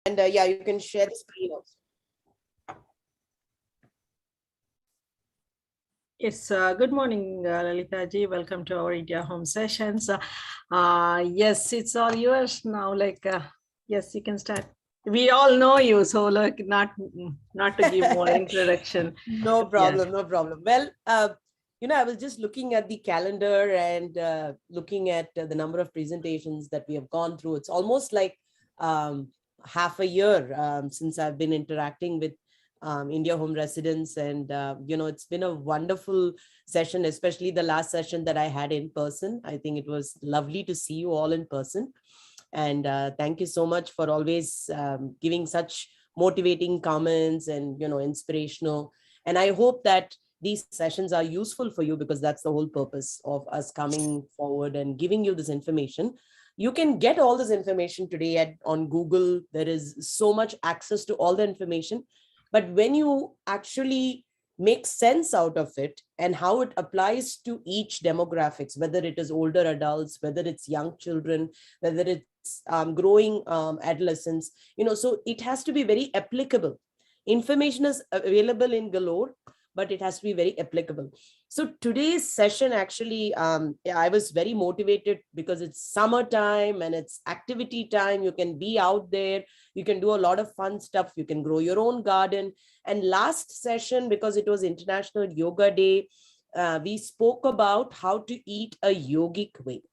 And yeah, you can share the screen also. Yes, good morning, Lalitha ji. Welcome to our India Home Sessions. Yes, it's all yours now. Yes, you can start. We all know you, so like not to give more introduction. No problem, no problem. Well, I was just looking at the calendar and looking at the number of presentations that we have gone through. It's almost like half a year since I've been interacting with India Home residents, and it's been a wonderful session, especially the last session that I had in person. I think it was lovely to see you all in person, and thank you so much for always giving such motivating comments and inspirational. And I hope that these sessions are useful for you, because that's the whole purpose of us coming forward and giving you this information. You can get all this information today on Google. There is so much access to all the information. But when you actually make sense out of it and how it applies to each demographics, whether it is older adults, whether it's young children, whether it's growing adolescents, so it has to be very applicable. Information is available in galore, but it has to be very applicable. So today's session, actually, I was very motivated because it's summertime and it's activity time. You can be out there. You can do a lot of fun stuff. You can grow your own garden. And last session, because it was International Yoga Day, we spoke about how to eat a yogic way.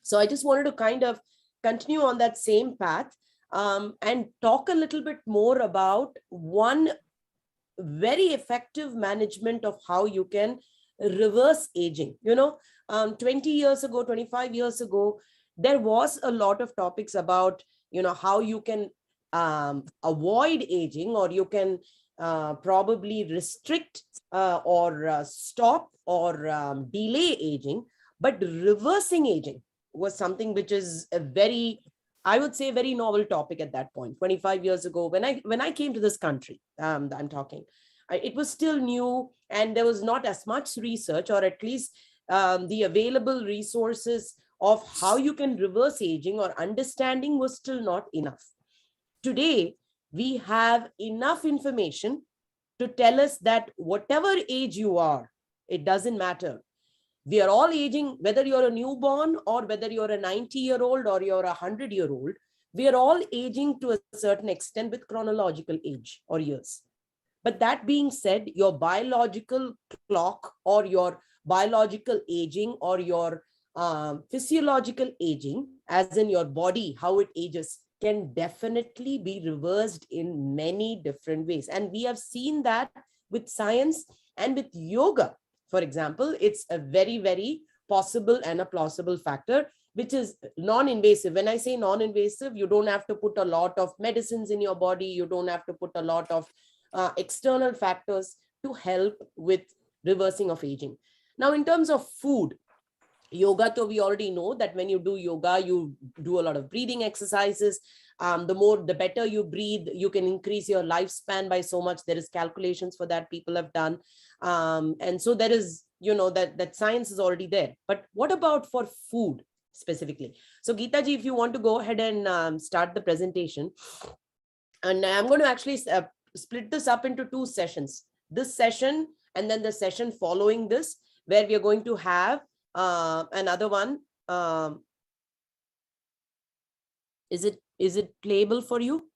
So I just wanted to kind of continue on that same path and talk a little bit more about one very effective management of how you can reverse aging. 20 years ago, 25 years ago, there was a lot of topics about how you can avoid aging, or you can probably restrict or stop or delay aging. But reversing aging was something which is a very, I would say, very novel topic at that point. 25 years ago, when I came to this country, I'm talking, it was still new, and there was not as much research, or at least the available resources of how you can reverse aging or understanding was still not enough. Today, we have enough information to tell us that whatever age you are, it doesn't matter. We are all aging, whether you're a newborn or whether you're a 90-year-old or you're a 100-year-old, we are all aging to a certain extent with chronological age or years. But that being said, your biological clock or your biological aging or your physiological aging, as in your body, how it ages, can definitely be reversed in many different ways. And we have seen that with science and with yoga. For example, it's a very, very possible and a plausible factor, which is non-invasive. When I say non-invasive, you don't have to put a lot of medicines in your body. You don't have to put a lot of external factors to help with reversing of aging. Now, in terms of food, yoga, so we already know that when you do yoga, you do a lot of breathing exercises. The better you breathe, you can increase your lifespan by so much. There is calculations for that people have done. And so there is, that science is already there. But what about for food specifically? So Geeta ji, if you want to go ahead and start the presentation. And I'm going to actually split this up into two sessions. This session and then the session following this, where we are going to have another one. Is it playable for you?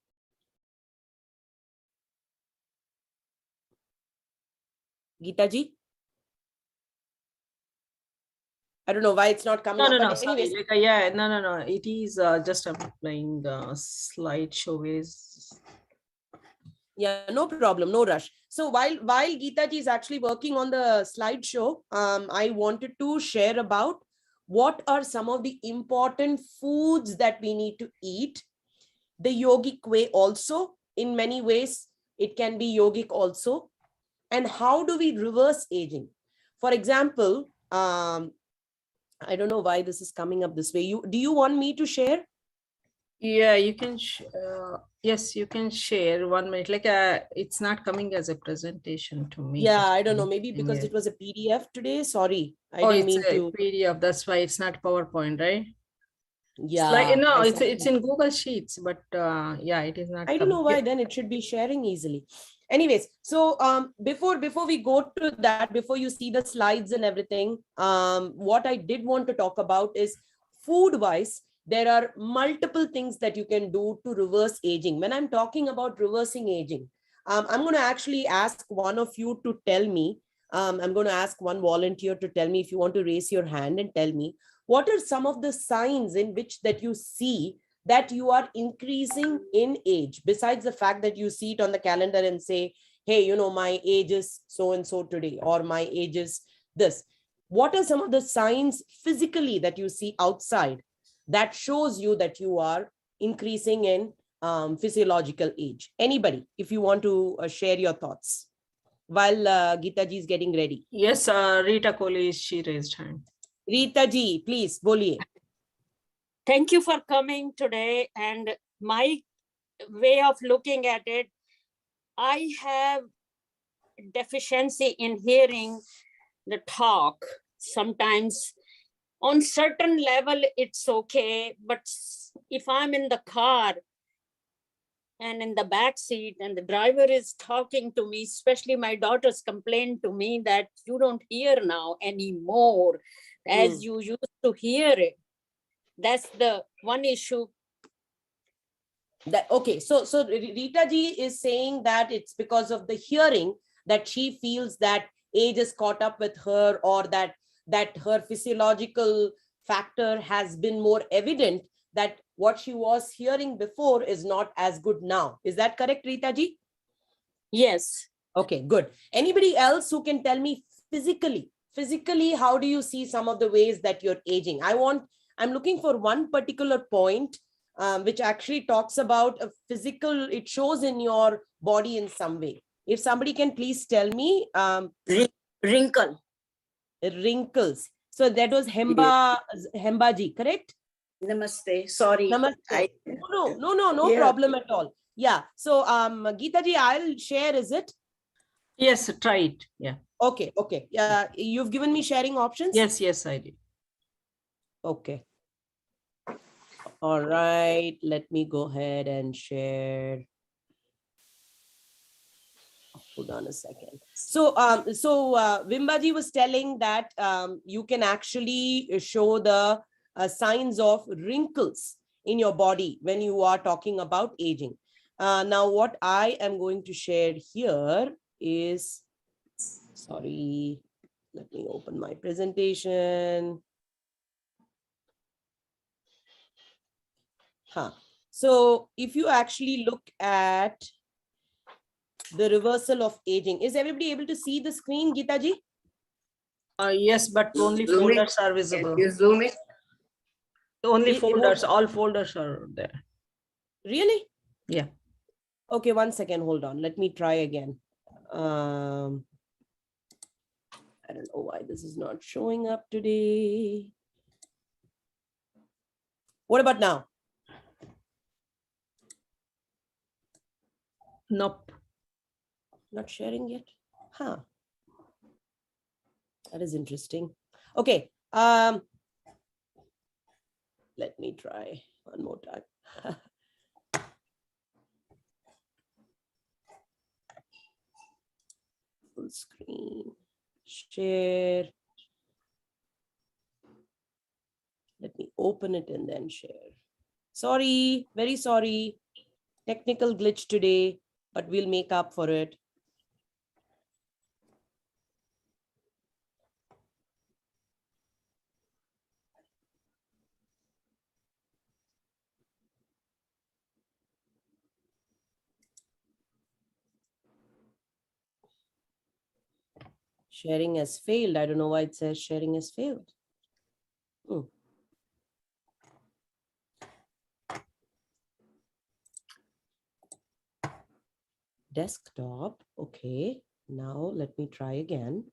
Geeta ji? I don't know why it's not coming up. But anyways, no. It is just I'm playing the slideshow. Yeah, no problem, no rush. So while Geeta ji is actually working on the slideshow, I wanted to share about what are some of the important foods that we need to eat. The yogic way also, in many ways, it can be yogic also. And how do we reverse aging? For example, I don't know why this is coming up this way. Do you want me to share? Yeah, you can. Yes, you can share 1 minute. It's not coming as a presentation to me. Yeah, I don't know. Maybe because it was a PDF today. Sorry, I didn't mean to. PDF. That's why it's not PowerPoint, right? Yeah, no, I it's see. in Google Sheets, but yeah, it is not I don't know coming. why then it should be sharing easily. Anyways, so before we go to that, before you see the slides and everything, what I did want to talk about is food wise, there are multiple things that you can do to reverse aging. When I'm talking about reversing aging, I'm going to actually ask one of you to tell me. I'm going to ask one volunteer to tell me, if you want to raise your hand and tell me what are some of the signs in which that you see that you are increasing in age, besides the fact that you see it on the calendar and say, hey, my age is so and so today, or my age is this. What are some of the signs physically that you see outside that shows you that you are increasing in physiological age? Anybody, if you want to share your thoughts while Geeta ji is getting ready. Yes, Rita Kohli, she raised hand. Rita ji, please, boliye. Thank you for coming today. And my way of looking at it, I have deficiency in hearing the talk. Sometimes on certain level, it's okay. But if I'm in the car and in the back seat and the driver is talking to me, especially my daughters complain to me that you don't hear now anymore as you used to hear it. That's the one issue. That okay, so Rita ji is saying that it's because of the hearing that she feels that age is caught up with her, or that her physiological factor has been more evident, that what she was hearing before is not as good now. Is that correct, Rita ji? Yes. Okay, good. Anybody else who can tell me physically, how do you see some of the ways that you're aging? I'm looking for one particular point, which actually talks about a physical, it shows in your body in some way. If somebody can please tell me. Wrinkle. Wrinkles. So that was Hemba ji, correct? Namaste. Sorry. Namaste. No Yeah. problem at all. Yeah. So Geeta ji, I'll share, is it? Yes, try it. Yeah. Okay. You've given me sharing options? Yes, I did. Okay. All right. Let me go ahead and share. Hold on a second. So Vimbaji was telling that you can actually show the signs of wrinkles in your body when you are talking about aging. Now, what I am going to share here is, sorry, let me open my presentation. So if you actually look at the reversal of aging, is everybody able to see the screen, Geeta ji? Yes, but only folders are visible. You zoom it. Only folders, all folders are there. Really? Yeah. Okay, 1 second, hold on. Let me try again. I don't know why this is not showing up today. What about now? Nope. Not sharing yet? Huh. That is interesting. Okay. Let me try one more time. Full screen. Share. Let me open it and then share. Sorry, very sorry. Technical glitch today, but we'll make up for it. Sharing has failed. I don't know why it says sharing has failed. Desktop. Okay. Now let me try again.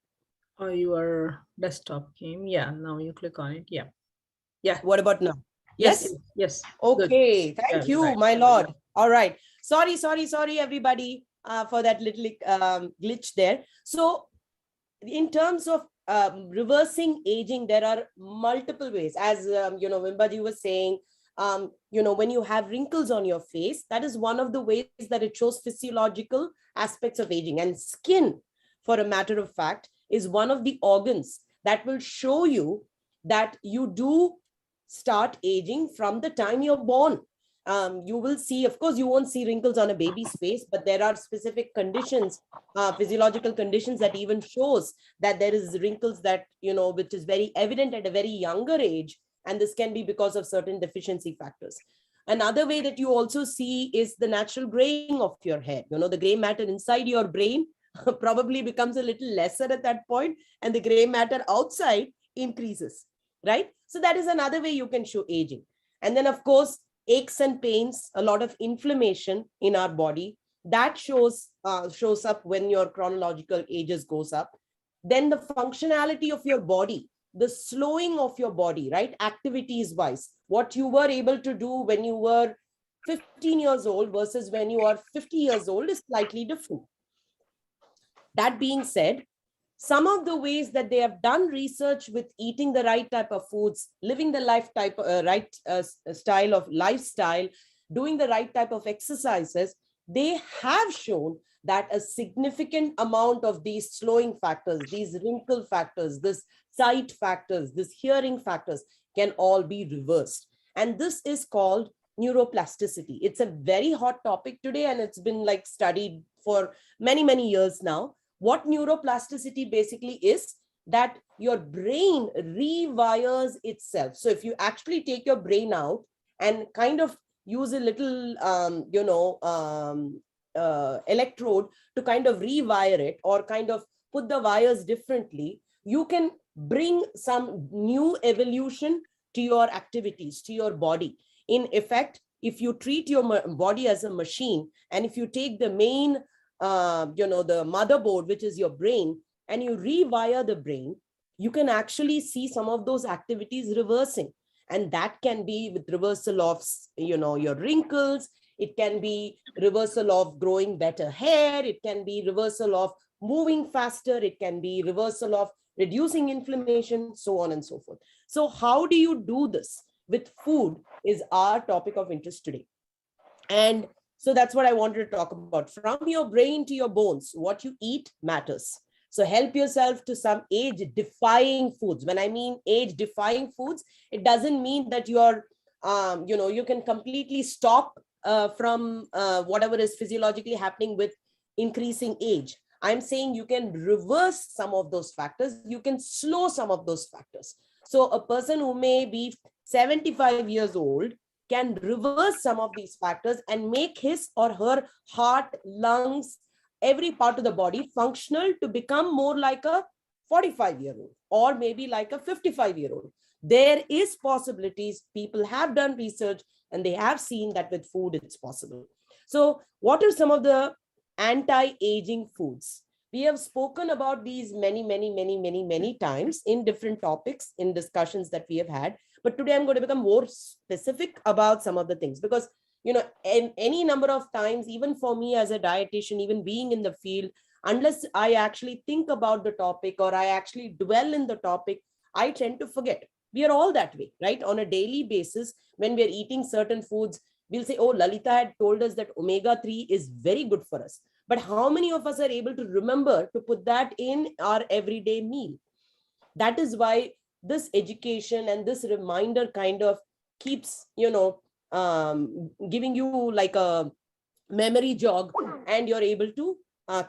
Your desktop came. Yeah. Now you click on it. Yeah. Yeah. What about now? Yes. Okay. Good. Thank you, right. my lord. All right. Sorry, everybody, for that little glitch there. So in terms of reversing aging, there are multiple ways. As Vimbaji was saying, when you have wrinkles on your face, that is one of the ways that it shows physiological aspects of aging. And skin, for a matter of fact, is one of the organs that will show you that you do start aging from the time you're born. You will see, of course, you won't see wrinkles on a baby's face, but there are specific conditions, physiological conditions that even shows that there is wrinkles that, which is very evident at a very younger age. And this can be because of certain deficiency factors. Another way that you also see is the natural graying of your hair. The gray matter inside your brain probably becomes a little lesser at that point, and the gray matter outside increases, right? So that is another way you can show aging. And then, of course, aches and pains, a lot of inflammation in our body, that shows up when your chronological ages goes up. Then the functionality of your body, the slowing of your body, right? Activities wise, what you were able to do when you were 15 years old versus when you are 50 years old is slightly different. That being said, some of the ways that they have done research with eating the right type of foods, living the style of lifestyle, doing the right type of exercises, they have shown that a significant amount of these slowing factors, these wrinkle factors, this sight factors, this hearing factors can all be reversed. And this is called neuroplasticity. It's a very hot topic today, and it's been studied for many, many years now. What neuroplasticity basically is, that your brain rewires itself. So if you actually take your brain out and kind of use a little, electrode to kind of rewire it, or kind of put the wires differently, you can bring some new evolution to your activities, to your body. In effect, if you treat your body as a machine, and if you take the main the motherboard, which is your brain, and you rewire the brain, you can actually see some of those activities reversing. And that can be with reversal of, your wrinkles. It can be reversal of growing better hair. It can be reversal of moving faster. It can be reversal of reducing inflammation, so on and so forth. So how do you do this with food is our topic of interest today. And so that's what I wanted to talk about. From your brain to your bones, what you eat matters. So help yourself to some age-defying foods. When I mean age-defying foods, it doesn't mean that you're, you can completely stop from whatever is physiologically happening with increasing age. I'm saying you can reverse some of those factors. You can slow some of those factors. So a person who may be 75 years old can reverse some of these factors and make his or her heart, lungs, every part of the body functional to become more like a 45-year-old or maybe like a 55-year-old. There is possibilities. People have done research and they have seen that with food it's possible. So what are some of the anti-aging foods? We have spoken about these many times in different topics, in discussions that we have had. But today I'm going to become more specific about some of the things, because, in any number of times, even for me as a dietitian, even being in the field, unless I actually think about the topic or I actually dwell in the topic, I tend to forget. We are all that way, right? On a daily basis, when we're eating certain foods, we'll say, oh, Lalitha had told us that omega-3 is very good for us. But how many of us are able to remember to put that in our everyday meal? That is why this education and this reminder kind of keeps, giving you like a memory jog, and you're able to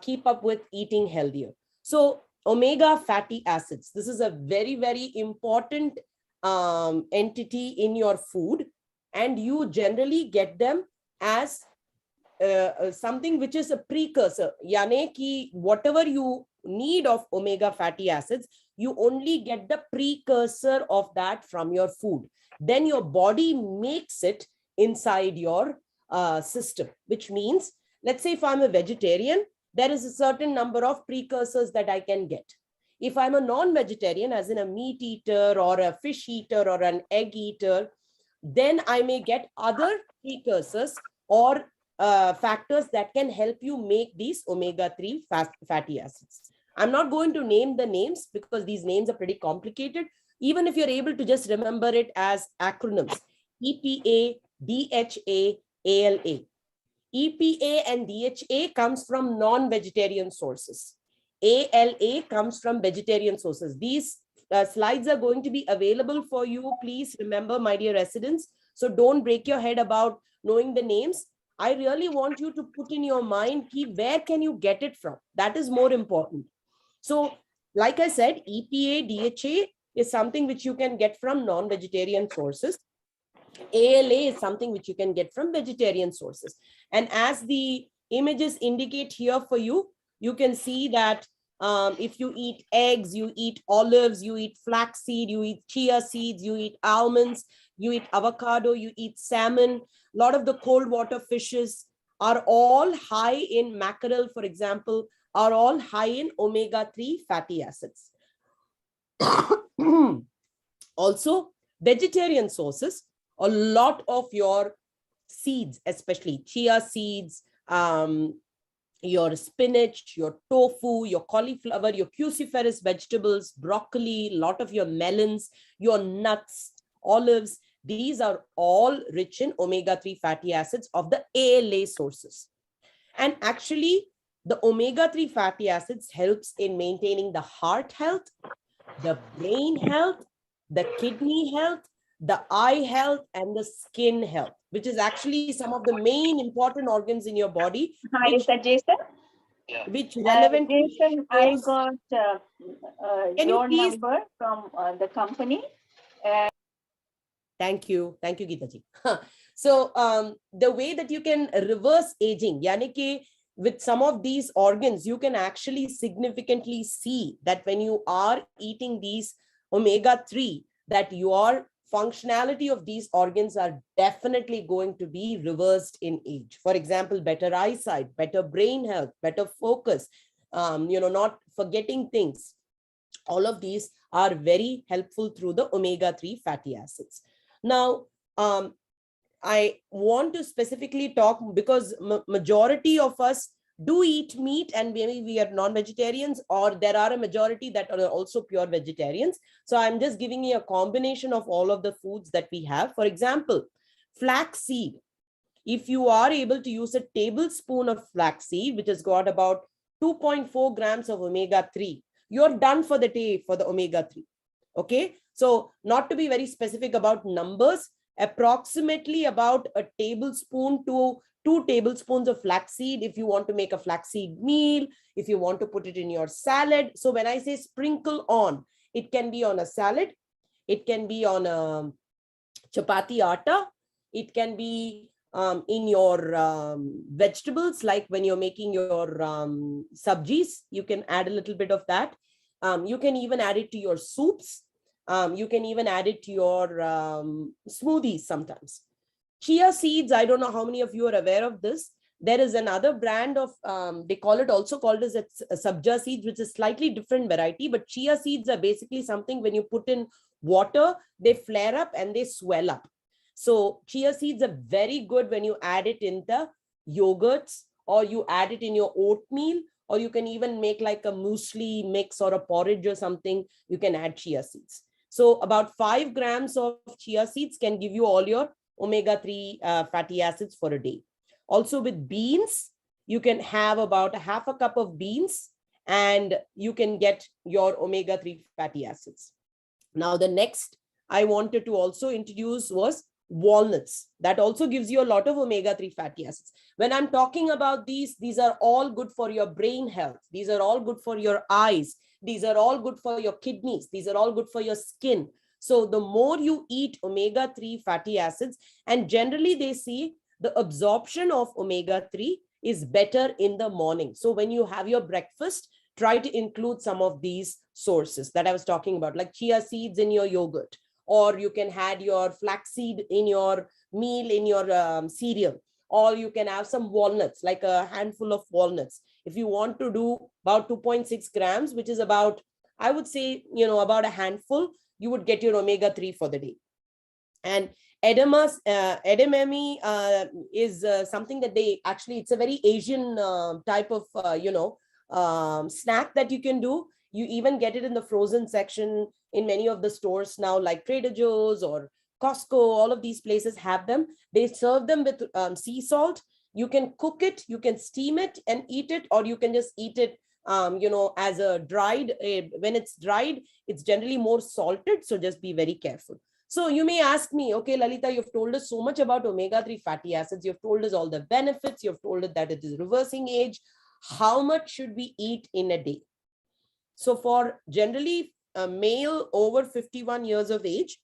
keep up with eating healthier. So omega fatty acids, this is a very, very important entity in your food, and you generally get them as something which is a precursor. Yani ki whatever you need of omega fatty acids, you only get the precursor of that from your food. Then your body makes it inside your system, which means, let's say if I'm a vegetarian, there is a certain number of precursors that I can get. If I'm a non-vegetarian, as in a meat eater or a fish eater or an egg eater, then I may get other precursors or factors that can help you make these omega-3 fatty acids. I'm not going to name the names because these names are pretty complicated. Even if you're able to just remember it as acronyms, EPA, DHA, ALA. EPA and DHA comes from non-vegetarian sources. ALA comes from vegetarian sources. These slides are going to be available for you. Please remember, my dear residents. So don't break your head about knowing the names. I really want you to put in your mind, where can you get it from? That is more important. So like I said, EPA, DHA is something which you can get from non-vegetarian sources. ALA is something which you can get from vegetarian sources. And as the images indicate here for you, you can see that if you eat eggs, you eat olives, you eat flaxseed, you eat chia seeds, you eat almonds, you eat avocado, you eat salmon, a lot of the cold water fishes are all high in mackerel, for example, are all high in omega-3 fatty acids. Also, vegetarian sources, a lot of your seeds, especially chia seeds, your spinach, your tofu, your cauliflower, your cruciferous vegetables, broccoli, a lot of your melons, your nuts, olives, these are all rich in omega-3 fatty acids of the ALA sources. And actually, the omega-3 fatty acids helps in maintaining the heart health, the brain health, the kidney health, the eye health, and the skin health, which is actually some of the main important organs in your body. Hi, is that Jason? Which relevant Jason, I got your please... number from the company. Thank you, Geeta ji. So the way that you can reverse aging, yani ki with some of these organs, you can actually significantly see that when you are eating these omega-3, that your functionality of these organs are definitely going to be reversed in age. For example, better eyesight, better brain health, better focus, not forgetting things. All of these are very helpful through the omega-3 fatty acids. Now, I want to specifically talk because majority of us do eat meat, and maybe we are non-vegetarians, or there are a majority that are also pure vegetarians. So I'm just giving you a combination of all of the foods that we have. For example, flaxseed. If you are able to use a tablespoon of flaxseed, which has got about 2.4 grams of omega-3, you're done for the day for the omega-3. Okay, so not to be very specific about numbers, approximately about a tablespoon to 2 tablespoons of flaxseed if you want to make a flaxseed meal, if you want to put it in your salad. So when I say sprinkle on, it can be on a salad, it can be on a chapati atta, it can be in your vegetables, like when you're making your sabjis, you can add a little bit of that. You can even add it to your soups. You can even add it to your smoothies sometimes. Chia seeds, I don't know how many of you are aware of this. There is another brand of, they call it also called as a sabja seeds, which is slightly different variety, but chia seeds are basically something when you put in water, they flare up and they swell up. So chia seeds are very good when you add it in the yogurts, or you add it in your oatmeal, or you can even make like a muesli mix or a porridge or something, you can add chia seeds. So about 5 grams of chia seeds can give you all your omega-3 fatty acids for a day. Also with beans, you can have about half a cup of beans and you can get your omega-3 fatty acids. Now, the next I wanted to also introduce was walnuts. That also gives you a lot of omega-3 fatty acids. When I'm talking about these are all good for your brain health. These are all good for your eyes. These are all good for your kidneys. These are all good for your skin. So the more you eat omega-3 fatty acids, and generally they see the absorption of omega-3 is better in the morning. So when you have your breakfast, try to include some of these sources that I was talking about, like chia seeds in your yogurt, or you can add your flaxseed in your meal, in your cereal, or you can have some walnuts, like a handful of walnuts. If you want to do about 2.6 grams, which is about, I would say, about a handful, you would get your omega-3 for the day. And edamame is something that they actually, it's a very Asian type of, snack that you can do. You even get it in the frozen section in many of the stores now, like Trader Joe's or Costco, all of these places have them. They serve them with sea salt. You can cook it, you can steam it and eat it, or you can just eat it, as a dried. When it's dried, it's generally more salted. So just be very careful. So you may ask me, okay, Lalitha, you've told us so much about omega-3 fatty acids. You've told us all the benefits. You've told us that it is reversing age. How much should we eat in a day? So for generally a male over 51 years of age,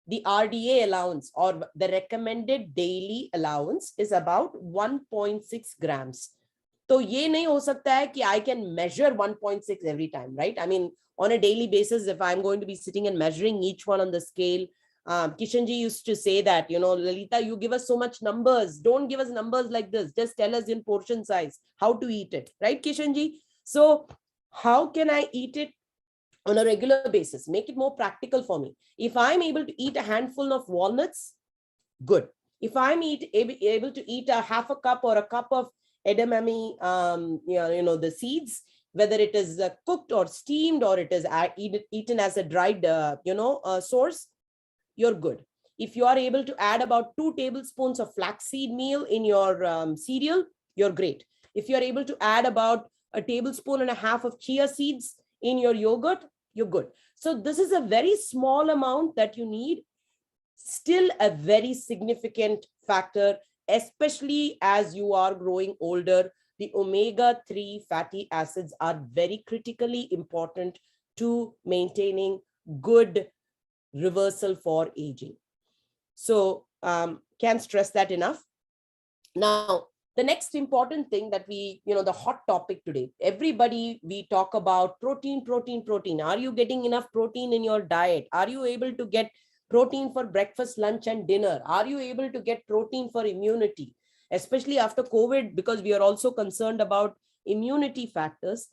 the RDA allowance or the recommended daily allowance is about 1.6 grams. So ye nahi ho sakta hai ki I can measure 1.6 every time, right? I mean, on a daily basis, if I'm going to be sitting and measuring each one on the scale, Kishanji used to say that, Lalitha, you give us so much numbers. Don't give us numbers like this. Just tell us in portion size how to eat it, right, Kishanji? So how can I eat it on a regular basis? Make it more practical for me. If I'm able to eat a handful of walnuts, good. If I'm able to eat a half a cup or a cup of edamame, the seeds, whether it is cooked or steamed or it is eaten as a dried, source, you're good. If you are able to add about 2 tablespoons of flaxseed meal in your cereal, you're great. If you're able to add about a tablespoon and a half of chia seeds in your yogurt, you're good. So this is a very small amount that you need, still a very significant factor, especially as you are growing older. The omega-3 fatty acids are very critically important to maintaining good reversal for aging. So can't stress that enough. Now, the next important thing that the hot topic today, everybody, we talk about protein. Are you getting enough protein in your diet? Are you able to get protein for breakfast, lunch, and dinner? Are you able to get protein for immunity? Especially after COVID, because we are also concerned about immunity factors.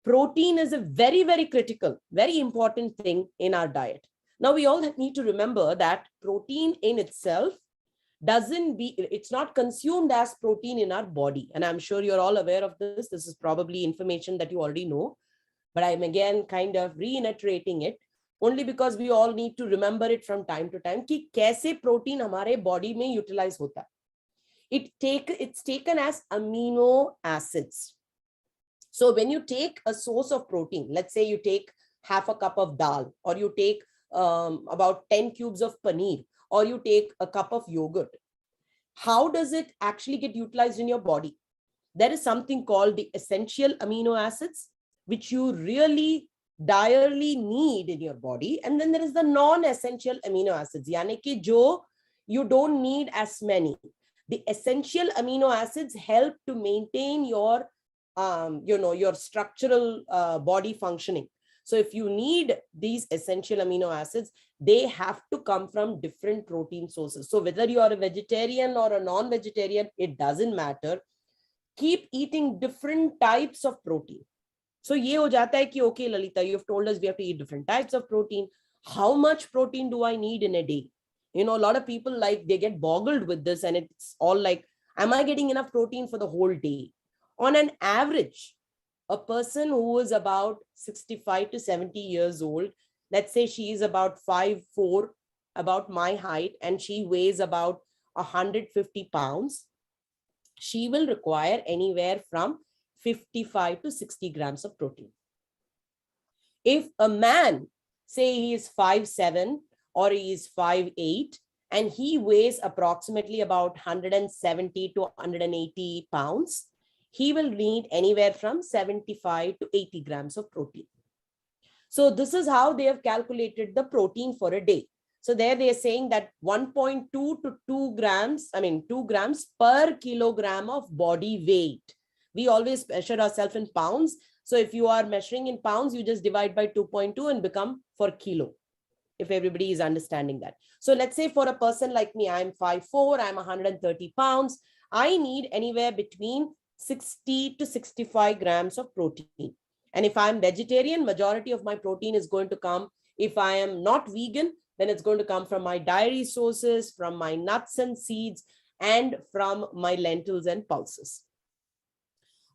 Protein is a very, very critical, very important thing in our diet. Now, we all need to remember that protein in itself it's not consumed as protein in our body. And I'm sure you're all aware of this. This is probably information that you already know, but I'm again kind of reiterating it only because we all need to remember it from time to time कि कैसे protein हमारे body में utilize होता है. It's taken as amino acids. So when you take a source of protein, let's say you take half a cup of dal, or you take about 10 cubes of paneer, or you take a cup of yogurt, how does it actually get utilized in your body? There is something called the essential amino acids, which you really direly need in your body. And then there is the non-essential amino acids, yani ki jo you don't need as many. The essential amino acids help to maintain your, your structural body functioning. So if you need these essential amino acids, they have to come from different protein sources. So whether you are a vegetarian or a non-vegetarian, it doesn't matter. Keep eating different types of protein. So ye ho jata hai ki, okay, Lalitha, you've told us we have to eat different types of protein. How much protein do I need in a day? A lot of people, they get boggled with this, and it's all like, am I getting enough protein for the whole day? On an average, a person who is about 65 to 70 years old, let's say she is about 5'4", about my height, and she weighs about 150 pounds, she will require anywhere from 55 to 60 grams of protein. If a man, say he is 5'7" or he is 5'8", and he weighs approximately about 170 to 180 pounds, he will need anywhere from 75 to 80 grams of protein. So this is how they have calculated the protein for a day. So there they are saying that 1.2 to 2 grams, 2 grams per kilogram of body weight. We always measure ourselves in pounds. So if you are measuring in pounds, you just divide by 2.2 and become for kilo, if everybody is understanding that. So let's say for a person like me, I'm 5'4", I'm 130 pounds. I need anywhere between 60 to 65 grams of protein. And if I'm vegetarian, majority of my protein is going to come. If I am not vegan, then it's going to come from my dairy sources, from my nuts and seeds, and from my lentils and pulses.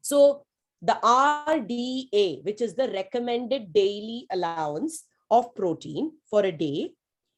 So the RDA, which is the recommended daily allowance of protein for a day,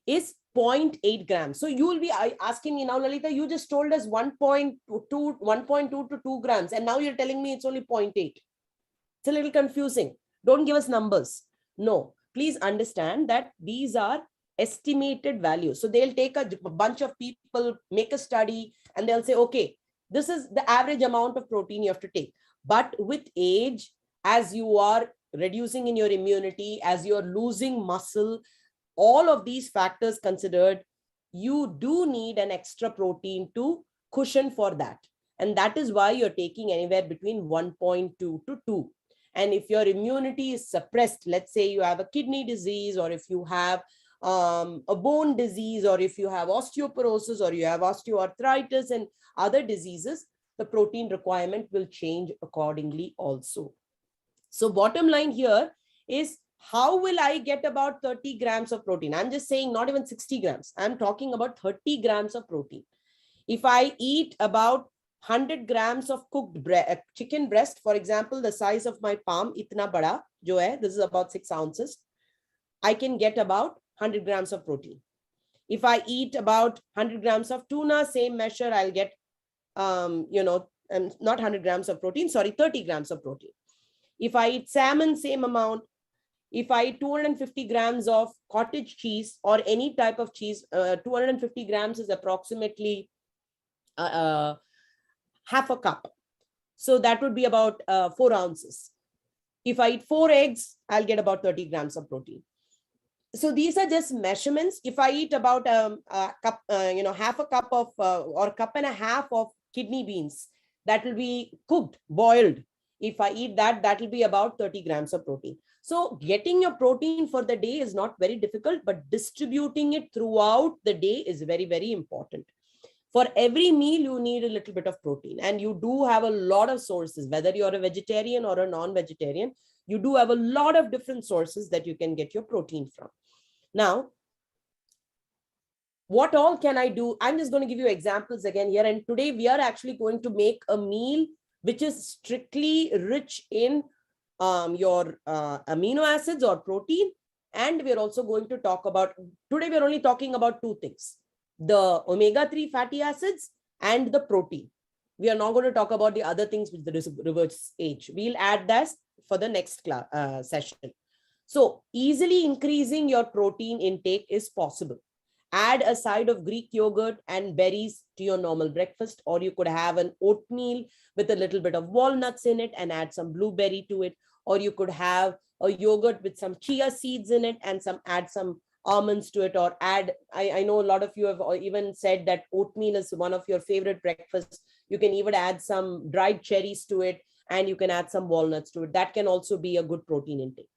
is 0.8 grams. So you will be asking me now, Lalitha, you just told us 1.2 to 2 grams, and now you're telling me it's only 0.8. It's a little confusing. Don't give us numbers. No, please understand that these are estimated values. So they'll take a bunch of people, make a study, and they'll say, okay, this is the average amount of protein you have to take. But with age, as you are reducing in your immunity, as you're losing muscle, all of these factors considered, you do need an extra protein to cushion for that. And that is why you're taking anywhere between 1.2 to 2. And if your immunity is suppressed, let's say you have a kidney disease, or if you have a bone disease, or if you have osteoporosis, or you have osteoarthritis and other diseases, the protein requirement will change accordingly also. So bottom line here is, how will I get about 30 grams of protein? I'm just saying not even 60 grams. I'm talking about 30 grams of protein. If I eat about 100 grams of cooked chicken breast, for example, the size of my palm, itna bada, jo hai, this is about 6 ounces, I can get about 100 grams of protein. If I eat about 100 grams of tuna, same measure, I'll get, not 100 grams of protein, sorry, 30 grams of protein. If I eat salmon, same amount. If I eat 250 grams of cottage cheese or any type of cheese, 250 grams is approximately half a cup. So that would be about 4 ounces. If I eat 4 eggs, I'll get about 30 grams of protein. So these are just measurements. If I eat about a cup, half a cup of or cup and a half of kidney beans, that will be cooked, boiled. If I eat that, that will be about 30 grams of protein. So getting your protein for the day is not very difficult, but distributing it throughout the day is very, very important. For every meal, you need a little bit of protein, and you do have a lot of sources, whether you're a vegetarian or a non-vegetarian, you do have a lot of different sources that you can get your protein from. Now, what all can I do? I'm just going to give you examples again here. And today we are actually going to make a meal which is strictly rich in your amino acids or protein. And we're also going to talk about, today we're only talking about 2 things, the omega-3 fatty acids and the protein. We are not going to talk about the other things with the reverse age. We'll add that for the next session. So easily increasing your protein intake is possible. Add a side of Greek yogurt and berries to your normal breakfast, or you could have an oatmeal with a little bit of walnuts in it and add some blueberry to it, or you could have a yogurt with some chia seeds in it and add some almonds to it, or add, I know a lot of you have even said that oatmeal is one of your favorite breakfasts. You can even add some dried cherries to it, and you can add some walnuts to it. That can also be a good protein intake.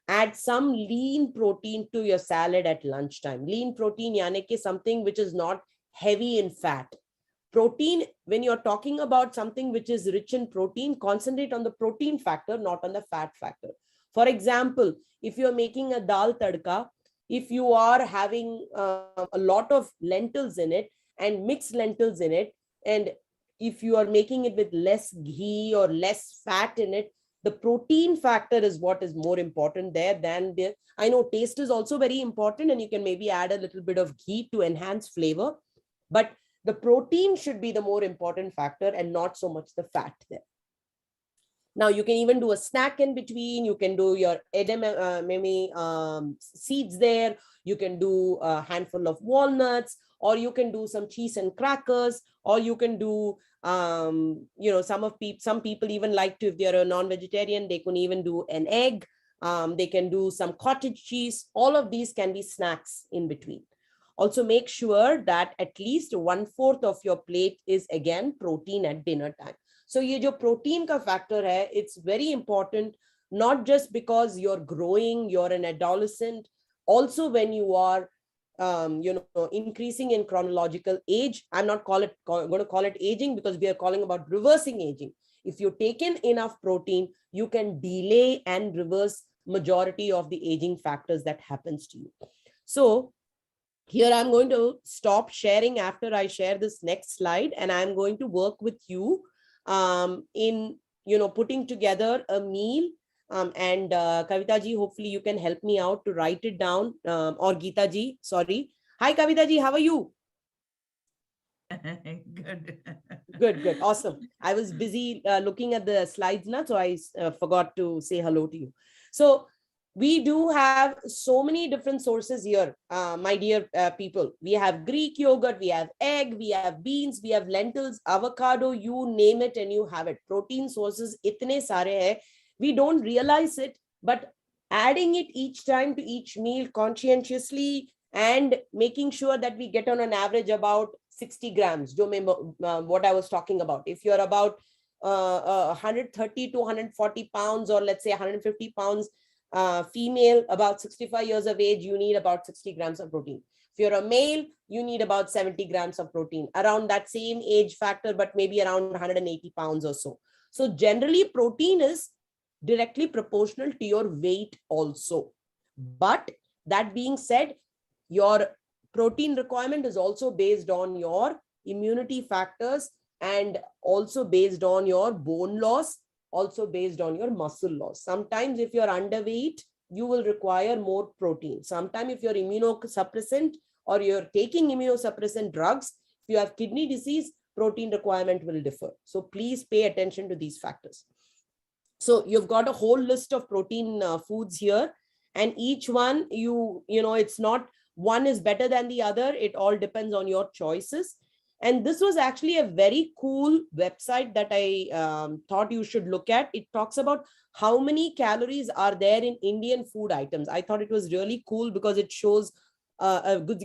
Add some lean protein to your salad at lunchtime. Lean protein, yani ki something which is not heavy in fat. Protein, when you're talking about something which is rich in protein, concentrate on the protein factor, not on the fat factor. For example, if you're making a dal tadka, if you are having a lot of lentils in it and mixed lentils in it, and if you are making it with less ghee or less fat in it, the protein factor is what is more important there than the, I know taste is also very important, and you can maybe add a little bit of ghee to enhance flavor, but the protein should be the more important factor and not so much the fat there. Now you can even do a snack in between. You can do your edamame seeds there. You can do a handful of walnuts, or you can do some cheese and crackers, or you can do some people even like to, if they're a non-vegetarian, they can even do an egg. They can do some cottage cheese. All of these can be snacks in between. Also make sure that at least 1/4 of your plate is again protein at dinner time. So ye jo protein ka factor hai, it's very important, not just because you're growing, you're an adolescent, also when you are increasing in chronological age. I'm not going to call it aging, because we are calling about reversing aging. If you've taken enough protein, you can delay and reverse majority of the aging factors that happens to you. So here I'm going to stop sharing after I share this next slide, and I'm going to work with you in putting together a meal. And Kavita ji, hopefully you can help me out to write it down, or Geeta ji, sorry. Hi, Kavita ji, how are you? Good. Good. Awesome. I was busy looking at the slides now, so I forgot to say hello to you. So we do have so many different sources here, my dear people. We have Greek yogurt, we have egg, we have beans, we have lentils, avocado, you name it and you have it. Protein sources, itne sare hai. We don't realize it, but adding it each time to each meal conscientiously and making sure that we get on an average about 60 grams, what I was talking about. If you're about 130 to 140 pounds, or let's say 150 pounds, female, about 65 years of age, you need about 60 grams of protein. If you're a male, you need about 70 grams of protein, around that same age factor, but maybe around 180 pounds or so. So generally, protein is directly proportional to your weight also. But that being said, your protein requirement is also based on your immunity factors and also based on your bone loss, also based on your muscle loss. Sometimes if you're underweight, you will require more protein. Sometimes if you're immunosuppressant or you're taking immunosuppressant drugs, if you have kidney disease, protein requirement will differ. So please pay attention to these factors. So you've got a whole list of protein foods here, and each one, it's not one is better than the other. It all depends on your choices. And this was actually a very cool website that I thought you should look at. It talks about how many calories are there in Indian food items. I thought it was really cool because it shows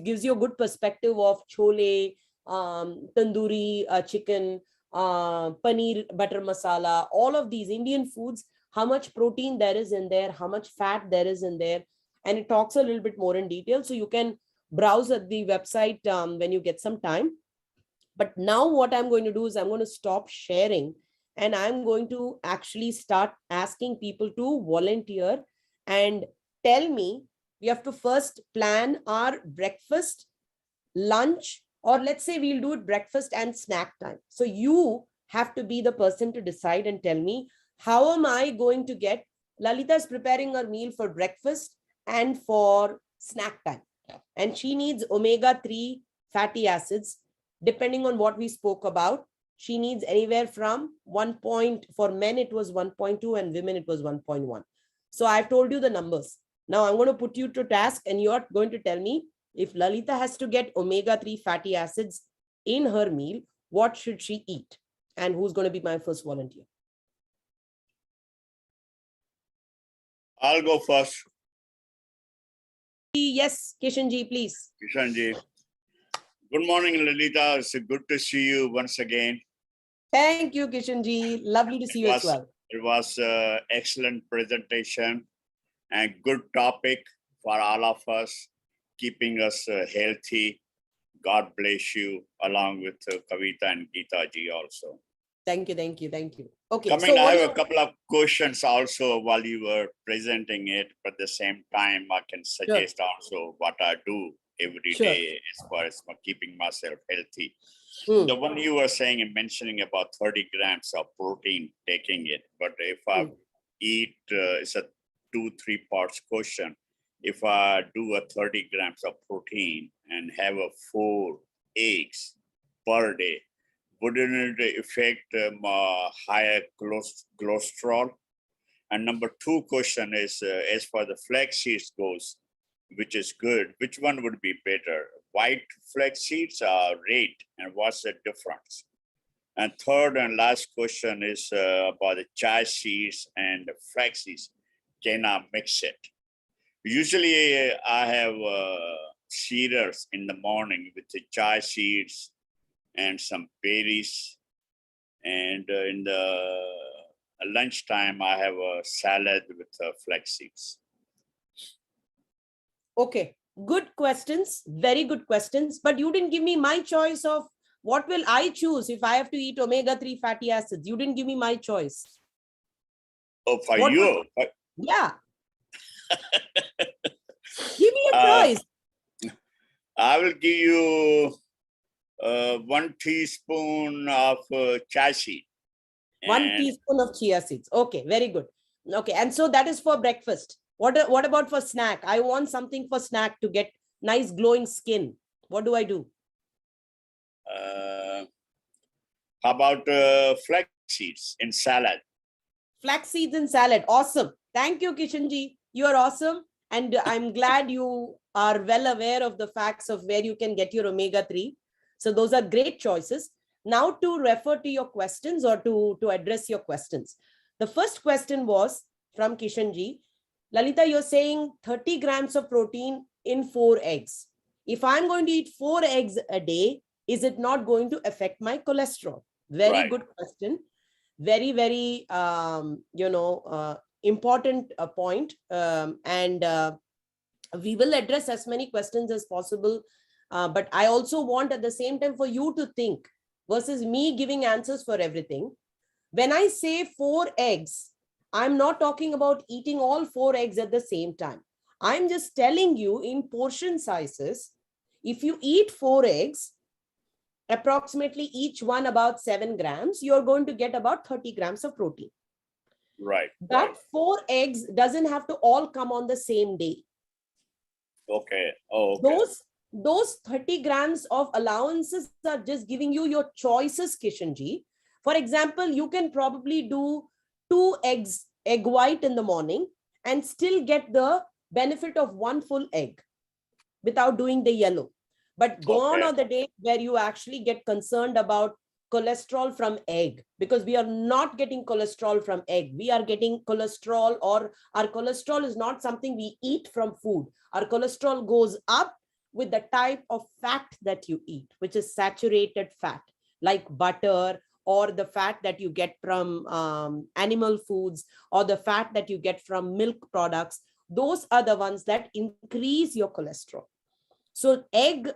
gives you a good perspective of chole, tandoori chicken, paneer butter masala, all of these Indian foods, how much protein there is in there, how much fat there is in there. And it talks a little bit more in detail. So you can browse at the website when you get some time. But now what I'm going to do is I'm going to stop sharing and I'm going to actually start asking people to volunteer and tell me. We have to first plan our breakfast, lunch, or let's say we'll do it breakfast and snack time. So you have to be the person to decide and tell me, how am I going to get, Lalitha is preparing her meal for breakfast and for snack time. And she needs omega-3 fatty acids. Depending on what we spoke about, she needs anywhere from for men, it was 1.2 and women, it was 1.1. So I've told you the numbers. Now I'm going to put you to task and you're going to tell me, if Lalitha has to get omega-3 fatty acids in her meal, what should she eat? And who's going to be my first volunteer? I'll go first. Yes, Kishanji, please. Kishanji. Good morning, Lalitha. It's good to see you once again. Thank you, Kishanji. Lovely to see you as well. It was an excellent presentation and good topic for all of us, keeping us healthy. God bless you, along with Kavita and Geeta ji also. Thank you. Okay. I have a couple of questions also while you were presenting it, but at the same time, I can suggest also what I do every day as far as keeping myself healthy. The one you were saying and mentioning about 30 grams of protein, taking it, but if I eat, it's a 2-3 parts question. If I do a 30 grams of protein and have a 4 eggs per day, wouldn't it affect my higher cholesterol? And number 2 question is, as far the flax seeds goes, which is good, which one would be better? White flax seeds or red? And what's the difference? And third and last question is about the chia seeds and the flax seeds. Can I mix it? Usually I have cereals in the morning with the chia seeds and some berries. And in the lunchtime, I have a salad with flax seeds. Okay, good questions, very good questions. But you didn't give me my choice of what will I choose if I have to eat omega-3 fatty acids. You didn't give me my choice. Oh, for you? Yeah. Give me a choice. I will give you 1 teaspoon of chia seed. 1 teaspoon of chia seeds. Okay, very good. Okay, and so that is for breakfast. What about for snack? I want something for snack to get nice glowing skin. What do I do? How about flax seeds in salad? Flax seeds in salad. Awesome. Thank you, Kishanji. You are awesome. And I'm glad you are well aware of the facts of where you can get your omega-3. So those are great choices. Now to refer to your questions or to address your questions. The first question was from Kishanji. Lalitha, you're saying 30 grams of protein in 4 eggs. If I'm going to eat 4 eggs a day, is it not going to affect my cholesterol? Very good question. Very, very, important point. We will address as many questions as possible. But I also want at the same time for you to think versus me giving answers for everything. When I say 4 eggs, I'm not talking about eating all 4 eggs at the same time. I'm just telling you in portion sizes, if you eat 4 eggs, approximately each one about 7 grams, you're going to get about 30 grams of protein. Right. That 4 eggs doesn't have to all come on the same day. Okay. Oh, okay. Those 30 grams of allowances are just giving you your choices, Kishanji. For example, you can probably do 2 eggs, egg white in the morning and still get the benefit of 1 full egg without doing the yellow. But gone are the days where you actually get concerned about cholesterol from egg, because we are not getting cholesterol from egg. We are getting cholesterol, or our cholesterol is not something we eat from food. Our cholesterol goes up with the type of fat that you eat, which is saturated fat, like butter, or the fat that you get from animal foods, or the fat that you get from milk products. Those are the ones that increase your cholesterol. So egg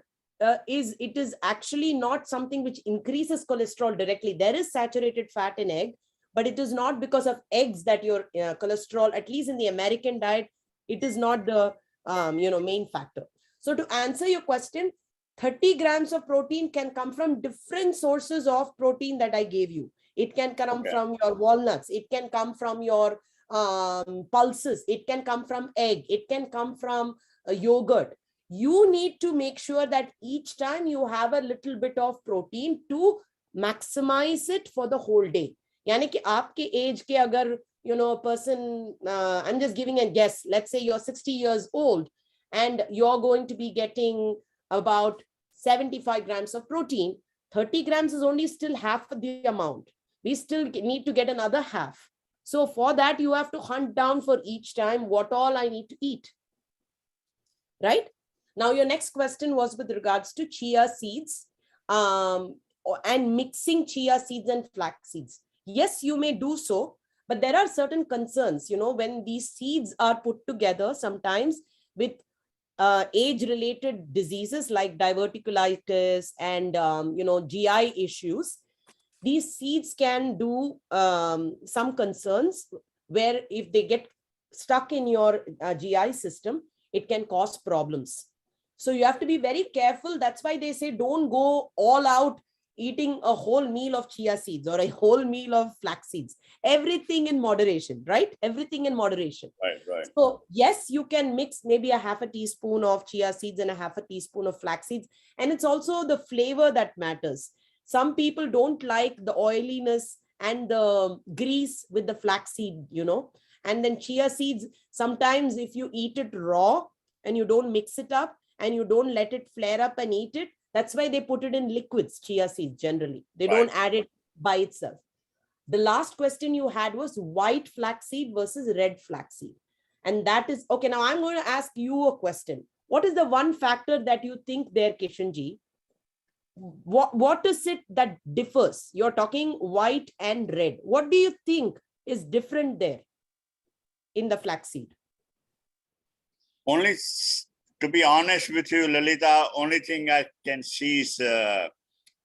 is actually not something which increases cholesterol directly. There is saturated fat in egg, but it is not because of eggs that your cholesterol, at least in the American diet, it is not the main factor. So to answer your question, 30 grams of protein can come from different sources of protein that I gave you. It can come from your walnuts. It can come from your pulses. It can come from egg. It can come from yogurt. You need to make sure that each time you have a little bit of protein to maximize it for the whole day. Yani ki aapke age ke agar, a person, I'm just giving a guess, let's say you're 60 years old and you're going to be getting about 75 grams of protein. 30 grams is only still half of the amount. We still need to get another half. So for that, you have to hunt down for each time what all I need to eat. Right? Now, your next question was with regards to chia seeds and mixing chia seeds and flax seeds. Yes, you may do so, but there are certain concerns, when these seeds are put together, sometimes with age-related diseases like diverticulitis and, GI issues, these seeds can do some concerns where if they get stuck in your GI system, it can cause problems. So you have to be very careful. That's why they say don't go all out eating a whole meal of chia seeds or a whole meal of flax seeds. Everything in moderation, right? Everything in moderation. Right. So yes, you can mix maybe a half a teaspoon of chia seeds and a half a teaspoon of flax seeds. And it's also the flavor that matters. Some people don't like the oiliness and the grease with the flax seed, and then chia seeds, sometimes if you eat it raw and you don't mix it up and you don't let it flare up and eat it, that's why they put it in liquids, chia seeds generally. They don't add it by itself. The last question you had was white flaxseed versus red flaxseed. And that is, okay, now I'm going to ask you a question. What is the one factor that you think there, Kishanji? What is it that differs? You're talking white and red. What do you think is different there in the flaxseed? Only, to be honest with you, Lalita, only thing I can see is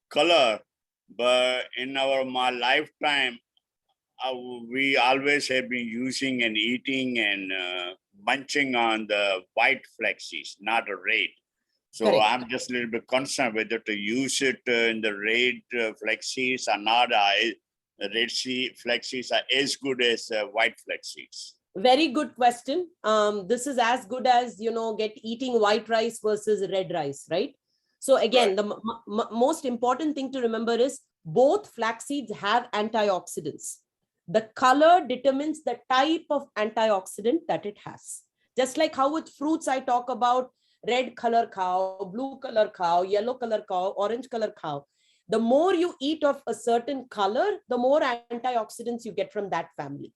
color. But in my lifetime, we always have been using and eating and munching on the white flaxseeds, not the red. So correct. I'm just a little bit concerned whether to use it in the red flaxseeds or not. Red flaxseeds are as good as white flaxseeds. Very good question. This is as good as, eating white rice versus red rice, right? So again, Right. the most important thing to remember is both flax seeds have antioxidants. The color determines the type of antioxidant that it has. Just like how with fruits, I talk about red color cow, blue color cow, yellow color cow, orange color cow. The more you eat of a certain color, the more antioxidants you get from that family.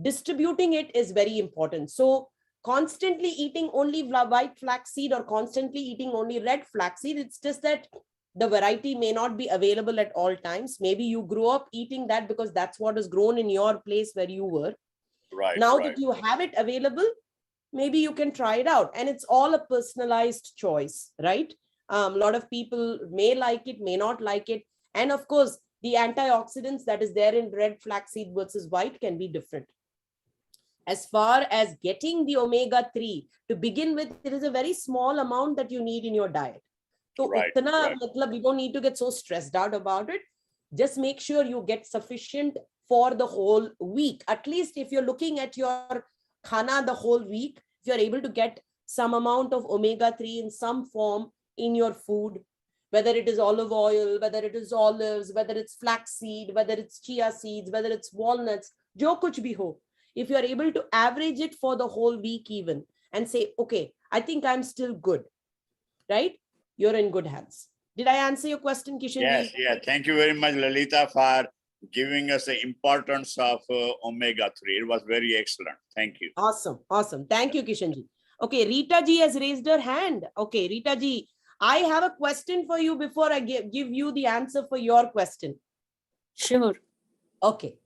Distributing it is very important. So constantly eating only white flaxseed or constantly eating only red flaxseed, it's just that the variety may not be available at all times. Maybe you grew up eating that because that's what is grown in your place where you were. Right. Now Right. that you have it available, maybe you can try it out. And it's all a personalized choice, right? A lot of people may like it, may not like it. And of course, the antioxidants that is there in red flaxseed versus white can be different. As far as getting the omega-3, to begin with, it is a very small amount that you need in your diet. So Right, utna, right. matlab, you don't need to get so stressed out about it. Just make sure you get sufficient for the whole week. At least if you're looking at your khana the whole week, if you're able to get some amount of omega-3 in some form in your food, whether it is olive oil, whether it is olives, whether it's flaxseed, whether it's chia seeds, whether it's walnuts, jo kuch bhi ho. If you're able to average it for the whole week even and say, okay, I think I'm still good, right? You're in good hands. Did I answer your question, Kishan? Yes, yeah. Thank you very much, Lalita, for giving us the importance of omega-3. It was very excellent. Thank you. Awesome. Awesome. Thank you, Kishanji. Okay, Rita ji has raised her hand. Okay, Rita ji, I have a question for you before I give you the answer for your question. Sure. Okay.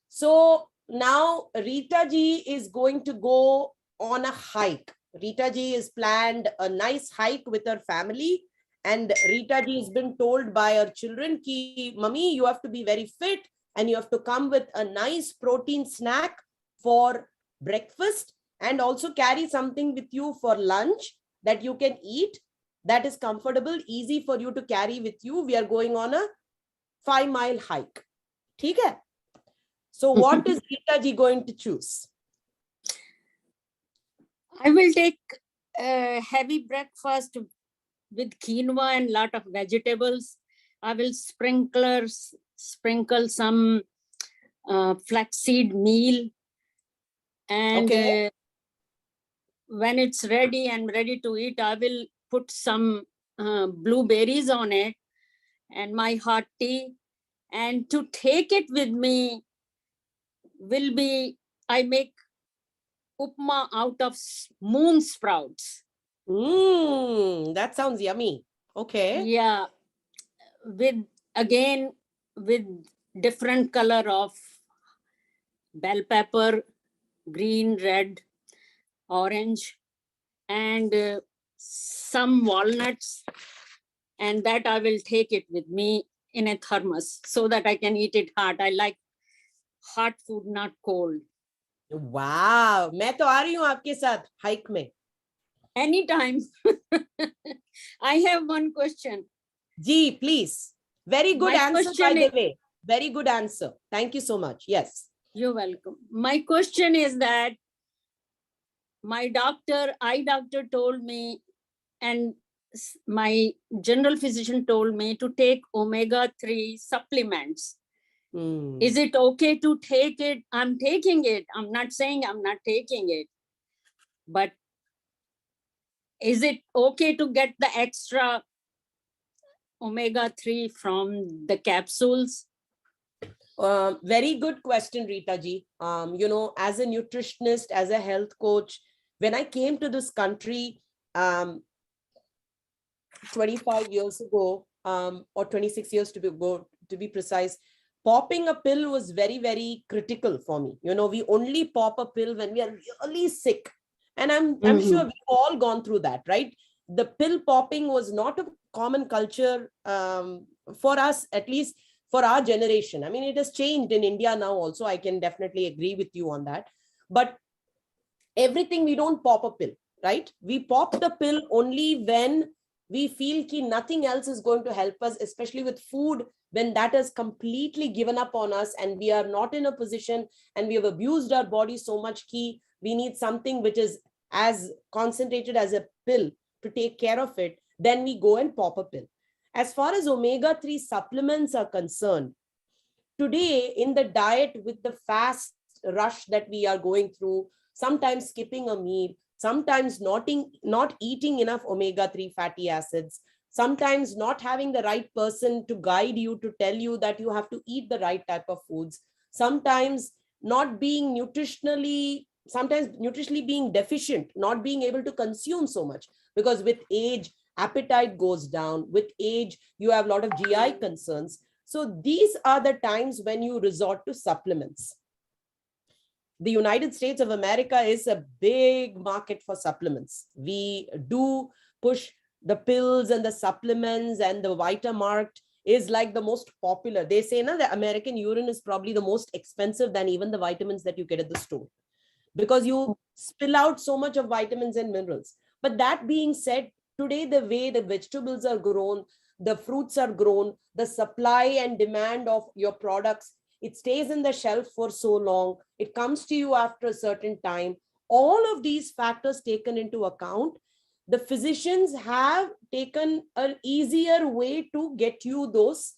So now Rita ji is going to go on a hike. Rita ji has planned a nice hike with her family. And Rita ji has been told by her children, ki, Mummy, you have to be very fit and you have to come with a nice protein snack for breakfast and also carry something with you for lunch that you can eat, that is comfortable, easy for you to carry with you. We are going on a 5-mile hike. ठीक है? So what is Rita ji going to choose? I will take a heavy breakfast with quinoa and lot of vegetables. I will sprinkle some flaxseed meal. And Okay. when it's ready and ready to eat, I will put some blueberries on it and my hot tea. And to take it with me will be, I make upma out of moon sprouts. That sounds yummy. Okay. Yeah, with different color of bell pepper, green, red, orange, and some walnuts. And that I will take it with me in a thermos so that I can eat it hot. I like hot food, not cold. Wow. मैं तो आ रही हूँ आपके साथ hike में. Anytime. I have one question. Ji, please. Very good My answer, by question the is- way. Very good answer. Thank you so much. Yes. You're welcome. My question is that my eye doctor told me, and my general physician told me to take omega-3 supplements. Is it okay to take it? I'm taking it. I'm not saying I'm not taking it. But is it okay to get the extra omega-3 from the capsules? Very good question, Rita ji. As a nutritionist, as a health coach, when I came to this country 25 years ago, or 26 years to be precise, popping a pill was very, very critical for me. We only pop a pill when we are really sick. And I'm sure we've all gone through that, right? The pill popping was not a common culture for us, at least for our generation. I mean, it has changed in India now also. I can definitely agree with you on that. But everything, we don't pop a pill, right? We pop the pill only when we feel ki nothing else is going to help us, especially with food, when that has completely given up on us and we are not in a position and we have abused our body so much ki we need something which is as concentrated as a pill to take care of it. then we go and pop a pill. As far as omega-3 supplements are concerned, today in the diet with the fast rush that we are going through, sometimes skipping a meal, sometimes not eating enough omega-3 fatty acids, sometimes not having the right person to guide you, to tell you that you have to eat the right type of foods, sometimes not being nutritionally being deficient, not being able to consume so much, because with age, appetite goes down. With age, you have a lot of GI concerns. So these are the times when you resort to supplements. The United States of America is a big market for supplements. We do push the pills and the supplements, and the Vitamart is like the most popular. They say the American urine is probably the most expensive than even the vitamins that you get at the store, because you spill out so much of vitamins and minerals. But that being said, today the way the vegetables are grown, the fruits are grown, the supply and demand of your products, it stays in the shelf for so long, it comes to you after a certain time. All of these factors taken into account, the physicians have taken an easier way to get you those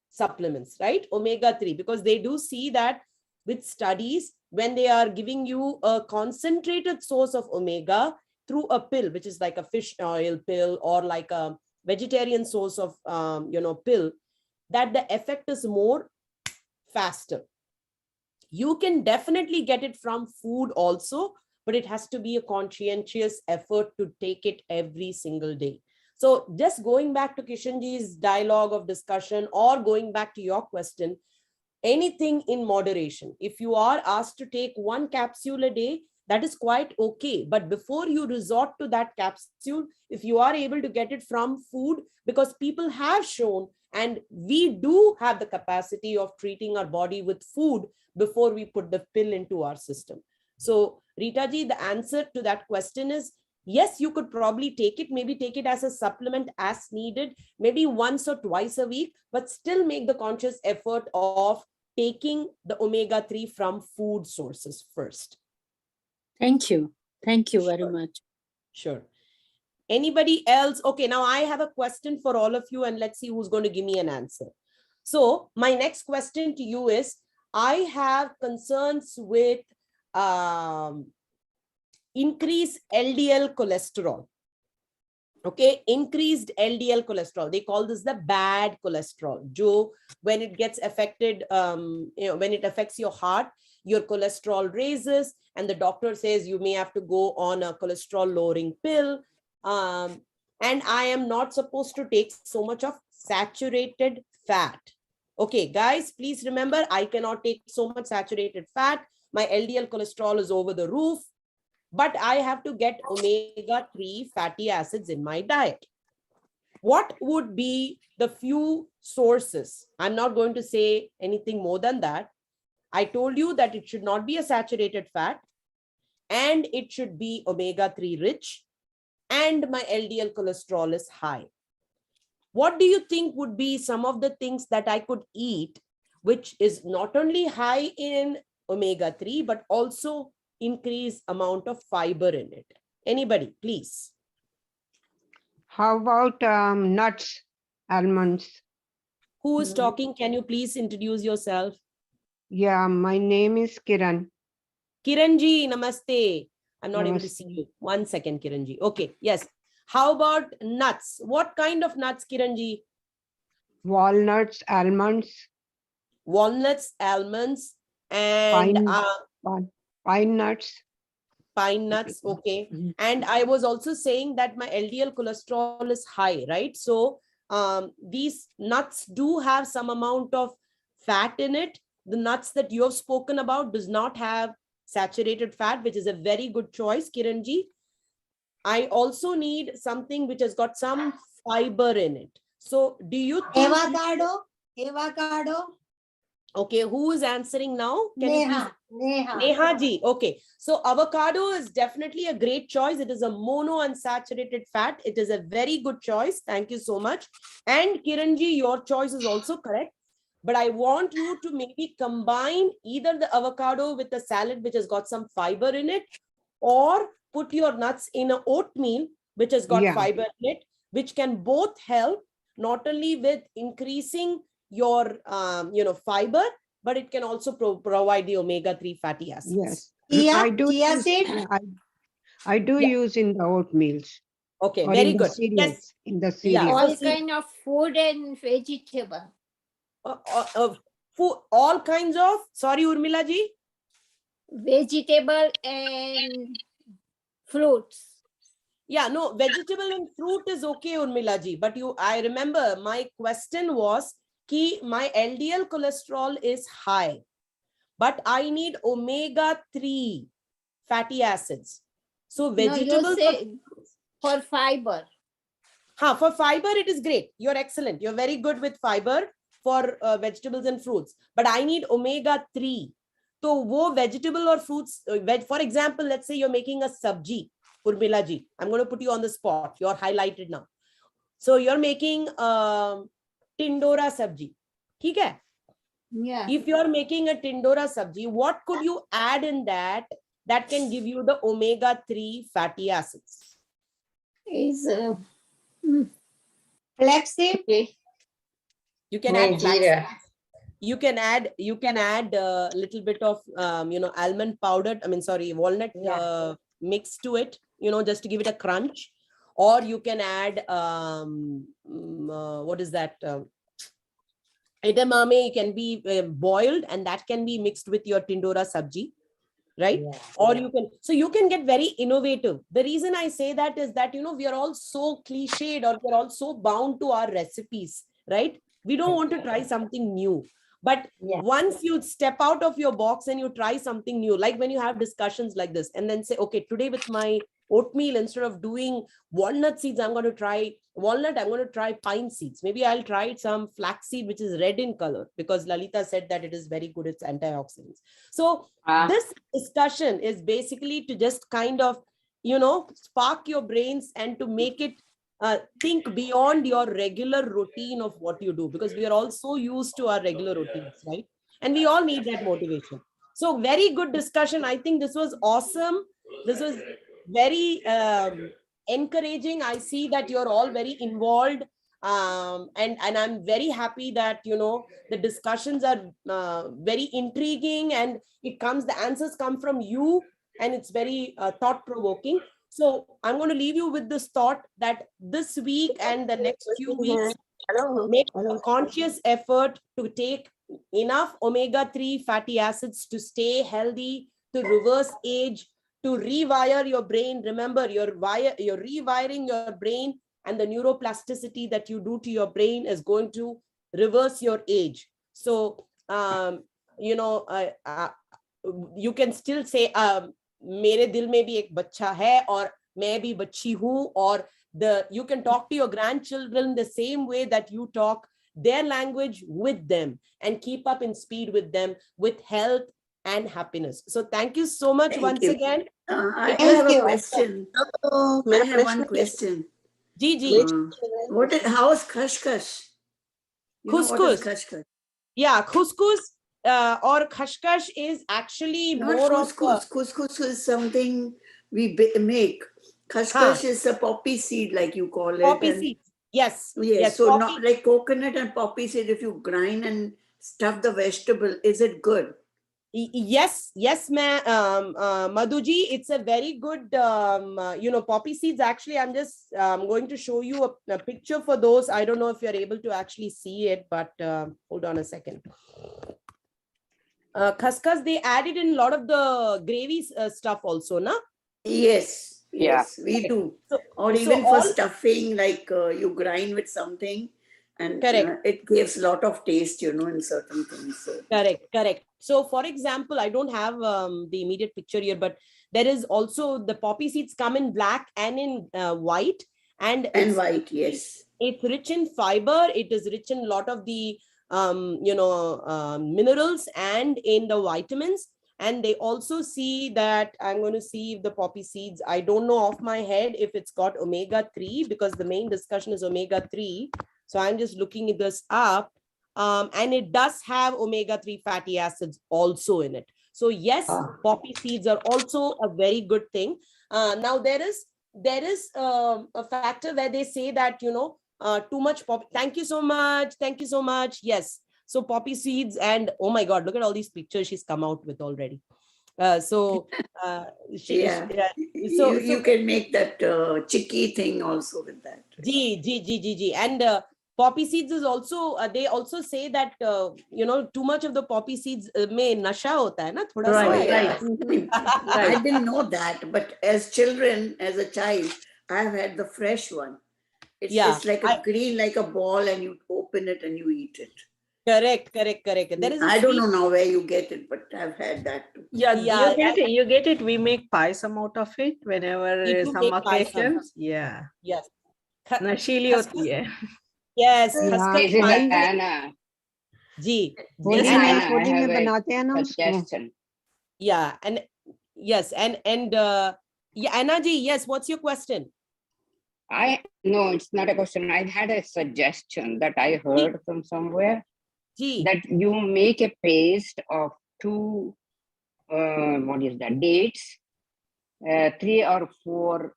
supplements, right? Omega-3, because they do see that with studies, when they are giving you a concentrated source of omega through a pill, which is like a fish oil pill or like a vegetarian source of pill, that the effect is more faster. You can definitely get it from food also, but it has to be a conscientious effort to take it every single day. So just going back to Kishanji's dialogue of discussion, or going back to your question, anything in moderation. If you are asked to take 1 capsule a day, that is quite okay. But before you resort to that capsule, if you are able to get it from food, because people have shown, and we do have the capacity of treating our body with food before we put the pill into our system. So Rita ji, the answer to that question is yes, you could probably take it, maybe take it as a supplement as needed, maybe once or twice a week, but still make the conscious effort of taking the omega-3 from food sources first. Thank you. Thank you very much. Sure. Anybody else? Okay, now I have a question for all of you, and let's see who's going to give me an answer. So my next question to you is, I have concerns with increased LDL cholesterol. Okay, increased LDL cholesterol. They call this the bad cholesterol. When it gets affected, when it affects your heart, your cholesterol raises, and the doctor says you may have to go on a cholesterol lowering pill. And I am not supposed to take so much of saturated fat. Okay, guys, please remember, I cannot take so much saturated fat. My LDL cholesterol is over the roof, but I have to get omega-3 fatty acids in my diet. What would be the few sources? I'm not going to say anything more than that. I told you that it should not be a saturated fat, and it should be omega-3 rich, and my LDL cholesterol is high. What do you think would be some of the things that I could eat, which is not only high in omega-3, but also increase amount of fiber in it? Anybody, please. How about nuts, almonds? Who is talking? Can you please introduce yourself? Yeah, my name is Kiran. Kiranji, namaste. I'm not able to Namaste. see you. 1 second, Kiranji. Okay, yes. How about nuts? What kind of nuts, Kiranji? Walnuts, almonds, Walnuts, almonds, and pine nuts. Pine nuts. Okay. And I was also saying that my LDL cholesterol is high, right? So these nuts do have some amount of fat in it. The nuts that you have spoken about does not have saturated fat, which is a very good choice, Kiranji. I also need something which has got some fiber in it. So do you think... Avocado. Okay, who is answering now? Neha ji. Okay, so avocado is definitely a great choice. It is a monounsaturated fat. It is a very good choice. Thank you so much. And Kiranji, your choice is also correct. But I want you to maybe combine either the avocado with a salad which has got some fiber in it, or put your nuts in an oatmeal which has got fiber in it. which can both help not only with increasing your, fiber, but it can also provide the omega-3 fatty acids. Yes. I do Chia use, seed? I do Yeah. use in the oatmeals Okay, or very in the good. Yes. cereals. In the Yeah. cereals. All see- kind of food and vegetable. Food, all kinds of, sorry, Urmila ji. Vegetable and fruits. Yeah, no, vegetable and fruit is okay, Urmila ji. But I remember my question was, my LDL cholesterol is high, but I need omega-3 fatty acids. So No, vegetables. you say for fiber. For fiber, it is great. You're excellent. You're very good with fiber for vegetables and fruits. But I need omega-3. So, wo vegetable or fruits, for example, let's say you're making a sabji, Urmila ji. I'm going to put you on the spot. You're highlighted now. So, you're making tindora sabji. Okay? Yeah. If you're making a tindora sabji, what could you add in that can give you the omega-3 fatty acids? Is flaxseed. You can add flax. Nigeria. You can add a little bit of almond powder, walnut mix to it, just to give it a crunch. Or you can add what is that, edamame can be boiled, and that can be mixed with your tindora sabji, right? Or you can get very innovative. The reason I say that is that we are all so cliched, or we're all so bound to our recipes, right? We don't want to try something new. But once you step out of your box and you try something new, like when you have discussions like this, and then say, okay, today with my oatmeal, instead of doing walnut seeds, I'm going to try walnut, I'm going to try pine seeds. Maybe I'll try some flax seed, which is red in color, because Lalitha said that it is very good, it's antioxidants. So this discussion is basically to just kind of, spark your brains and to make it think beyond your regular routine of what you do, because we are all so used to our regular routines, right? And we all need that motivation. So very good discussion. I think this was awesome. This was very encouraging. I see that you're all very involved. And I'm very happy that, the discussions are very intriguing, and the answers come from you, and it's very thought-provoking. So I'm going to leave you with this thought that this week and the next few weeks, make a conscious effort to take enough omega-3 fatty acids to stay healthy, to reverse age, to rewire your brain. Remember, you're rewiring your brain, and the neuroplasticity that you do to your brain is going to reverse your age. So, you can still say, मेरे दिल में भी एक बच्चा है और मैं भी बच्ची हूँ, or you can talk to your grandchildren the same way that you talk their language with them, and keep up in speed with them, with health and happiness. So thank you so much once again. I have a question. I have one question. Ji. How is khashkash? Couscous. Khashkash? Yeah, couscous or khashkash is actually Not more couscous. Couscous is something we make. Khashkash is a poppy seed, like you call it. Poppy seed. Yes. Yes. So poppy. not like coconut and poppy seed. If you grind and stuff the vegetable, is it good? Yes, Madhuji, it's a very good, poppy seeds. Actually, I'm just going to show you a picture for those. I don't know if you're able to actually see it, but hold on a second. Khaskhas, they added in a lot of the gravy stuff also, na? Yes, we do. Or even for stuffing, like you grind with something, and it gives a lot of taste, in certain things. So. Correct. So, for example, I don't have the immediate picture here, but there is also the poppy seeds come in black and in white. And white, yes. It's rich in fiber. It is rich in a lot of the, minerals and in the vitamins. And they also see that, I'm going to see if the poppy seeds, I don't know off my head if it's got omega-3, because the main discussion is omega-3. So I'm just looking this up. And it does have omega-3 fatty acids also in it. So yes, poppy seeds are also a very good thing. Now there is there is a factor where they say that, too much poppy. Thank you so much. Thank you so much. Yes. So poppy seeds, and oh my God, look at all these pictures she's come out with already. Yeah. So You can make that chicky thing also with that. G. And poppy seeds is also, they also say that, too much of the poppy seeds may nasha hota hai na, thoda sa. Right, Yeah. right. I didn't know that, but as children, as a child, I've had the fresh one. It's like a green, like a ball, and you open it and you eat it. Correct. There is I don't know now where you get it, but I've had that too. Yeah, you get it. We make payasam out of it whenever some occasions. Yeah. Yes. Nashili hoti hai. Yes. This is Anna. Ji. Holi Anna, में I Holi have में a बनाते हैं ना उसको. suggestion. Yeah, and yes, and yeah, Anna ji, yes, what's your question? No, it's not a question. I had a suggestion that I heard from somewhere that you make a paste of 2 dates, 3 or 4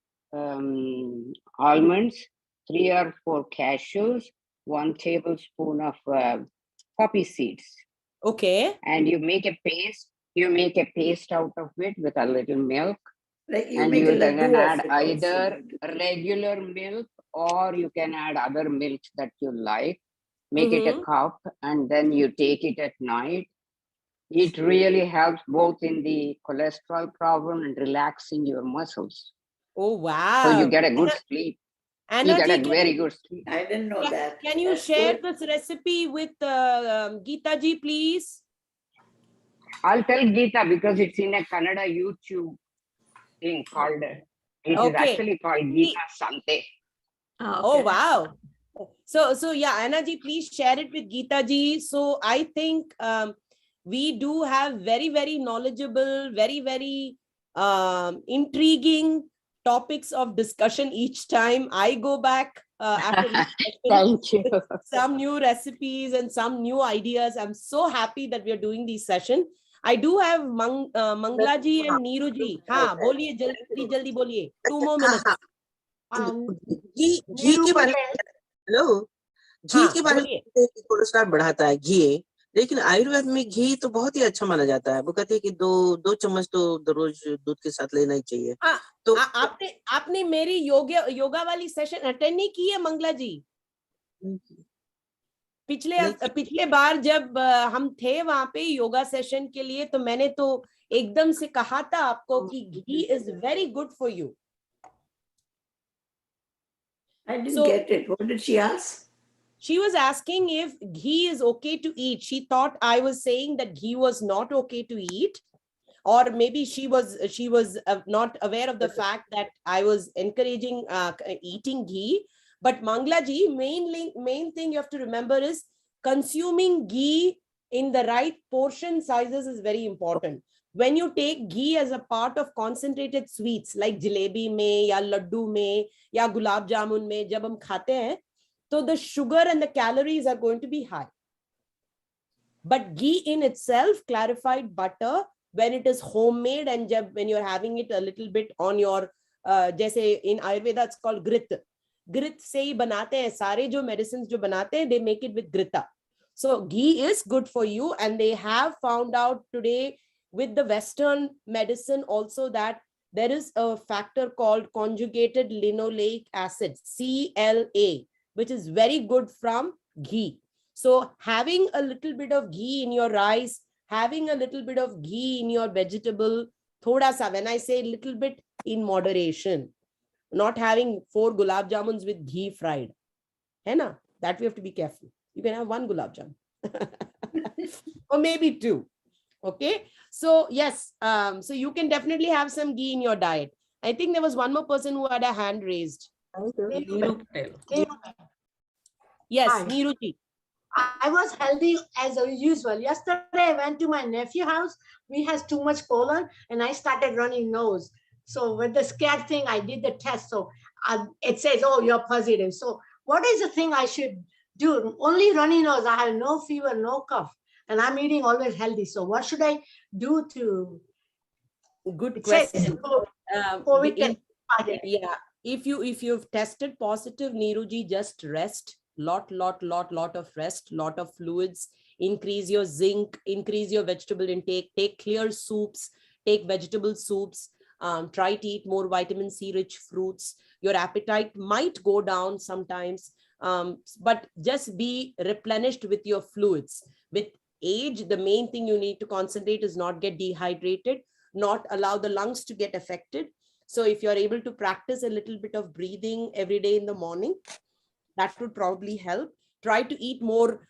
almonds, 3 or 4 cashews, 1 tablespoon of poppy seeds. Okay. And you make a paste. You make a paste out of it with a little milk. Like you and make you a can laddu add of it either also. regular milk or you can add other milks that you like. Make it a cup and then you take it at night. It really helps both in the cholesterol problem and relaxing your muscles. Oh, wow. So you get a good sleep. Anna you get ji, a very good sleep. I didn't know that. Can you share this recipe with Geeta ji, please? I'll tell Geeta because it's in a Kannada YouTube thing called, it is actually called Geeta Sante. Oh, wow. So yeah, Anna ji, please share it with Geeta ji. So I think we do have very, very knowledgeable, very, very intriguing topics of discussion each time I go back after Thank you. some new recipes and some new ideas. I'm so happy that we are doing these sessions. I do have Mangla ji and Neeru ji. हाँ, बोलिए जल्दी बोलिए. 2 more minutes. घी के बारे में hello घी के बारे में कोलेस्ट्रॉल बढ़ाता है घी, लेकिन आयुर्वेद में घी तो बहुत ही अच्छा माना जाता है. वो कहते हैं कि 2 चम्मच तो रोज दूध के साथ लेना ही चाहिए. तो आपने मेरी योगा वाली सेशन अटेंड नहीं की है मंगला जी? पिछले बार जब हम थे वहां पे योगा सेशन के लिए, तो मैंने तो एकदम से कहा था आपको कि ghee is very good for you. I didn't get it. What did she ask? She was asking if ghee is okay to eat. She thought I was saying that ghee was not okay to eat, or maybe she was not aware of the fact that I was encouraging eating ghee. But Mangla ji, main thing you have to remember is consuming ghee in the right portion sizes is very important. When you take ghee as a part of concentrated sweets like jalebi में या लड्डू में या गुलाब जामुन में जब हम खाते हैं, so the sugar and the calories are going to be high. But ghee in itself, clarified butter, when it is homemade and when you're having it a little bit on your, जैसे in Ayurveda it's called grit. Grit से ही बनाते हैं सारे जो medicines जो बनाते हैं, they make it with grita. So ghee is good for you, and they have found out today with the Western medicine also that there is a factor called conjugated linoleic acid, CLA, which is very good from ghee. So having a little bit of ghee in your rice, having a little bit of ghee in your vegetable, thoda sa, when I say little bit, in moderation, not having 4 gulab jamuns with ghee fried. Hai na? That we have to be careful. You can have 1 gulab jamun or maybe 2. Okay. So yes, so you can definitely have some ghee in your diet. I think there was one more person who had a hand raised. Yes, Neeru ji. I was healthy as usual. Yesterday, I went to my nephew's house. We has too much pollen, and I started running nose. So with the scared thing, I did the test. So it says, "Oh, you're positive." So what is the thing I should do? Only runny nose. I have no fever, no cough, and I'm eating always healthy. So what should I do to? Good question. Yeah. if you've tested positive, Neeruji, just rest. Lot of rest, lot of fluids. Increase your zinc, increase your vegetable intake, take clear soups, take vegetable soups, try to eat more vitamin C rich fruits. Your appetite might go down sometimes, but just be replenished with your fluids. With age, the main thing you need to concentrate is not get dehydrated, not allow the lungs to get affected. So if you're able to practice a little bit of breathing every day in the morning, that would probably help. Try to eat more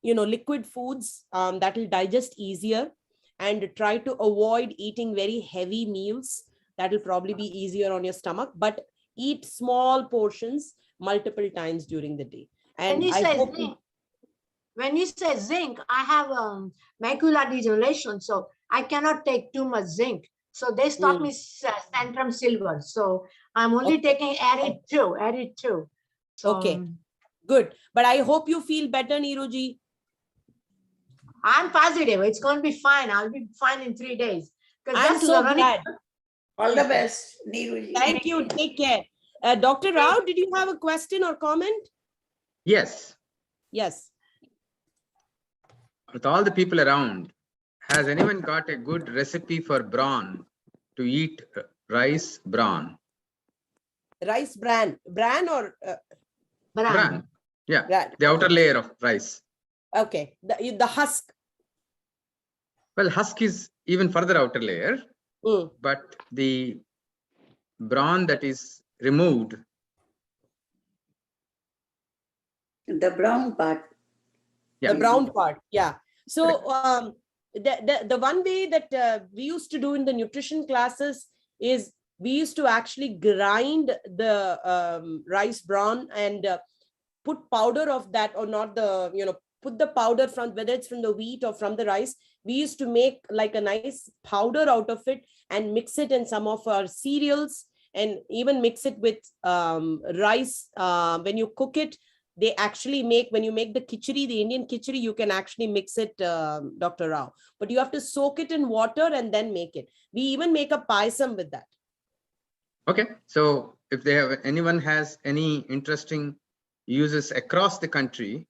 liquid foods that will digest easier, and try to avoid eating very heavy meals. That will probably be easier on your stomach, but eat small portions multiple times during the day. And when you say zinc, I have macular degeneration, so I cannot take too much zinc. So they stopped me Centrum Silver. So I'm only taking added two. So, okay, good. But I hope you feel better, Neeruji. I'm positive. It's going to be fine. I'll be fine in 3 days. I'm so glad. All the best, Neeruji. Thank you. Take care. Dr. Rao, did you have a question or comment? Yes. Yes. With all the people around, has anyone got a good recipe for brawn to eat rice bran? Rice bran or Bran. Yeah, bran. The outer layer of rice. Okay, the husk. Well, husk is even further outer layer, but the brawn that is removed. The brown part. Yeah. The brown part, yeah. So the one way that we used to do in the nutrition classes is we used to actually grind the rice bran and put powder of that, or not the, put the powder from, whether it's from the wheat or from the rice. We used to make like a nice powder out of it and mix it in some of our cereals, and even mix it with rice. When you cook it, they actually make, when you make the khichdi, the Indian khichdi, you can actually mix it, Dr. Rao, but you have to soak it in water and then make it. We even make a payasam with that. Okay, so if anyone has any interesting uses across the country,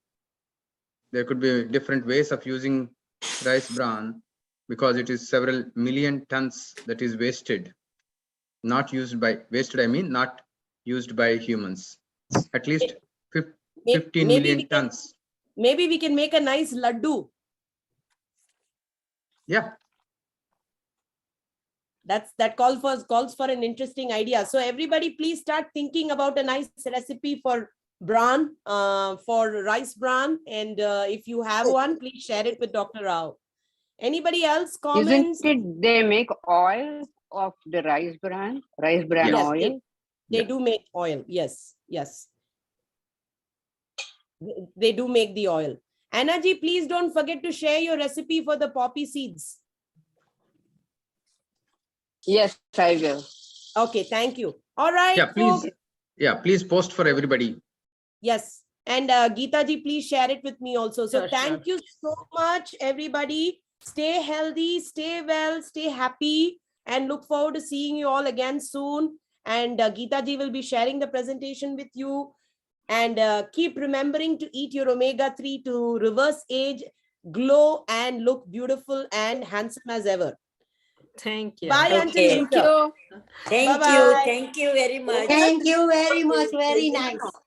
there could be different ways of using rice bran, because it is several million tons that is wasted. Not used by, wasted I mean not used by humans. At least 15 million tons. Maybe we can make a nice laddu. Yeah. That calls for an interesting idea. So everybody, please start thinking about a nice recipe for bran, for rice bran. And if you have one, please share it with Dr. Rao. Anybody else comments? Isn't it they make oil of the rice bran Yes, oil? They do make oil. Yes. They do make the oil. Anna ji, please don't forget to share your recipe for the poppy seeds. Yes, I will. Okay, thank you. All right. Yeah, please. Yeah, please post for everybody. Yes. And Geeta ji, please share it with me also. So thank you so much, everybody. Stay healthy, stay well, stay happy, and look forward to seeing you all again soon. And Geeta ji will be sharing the presentation with you. And keep remembering to eat your omega-3 to reverse age, glow, and look beautiful and handsome as ever. Thank you. Bye until later. Thank Bye-bye. you. Thank you very much. Thank you very much. Very nice.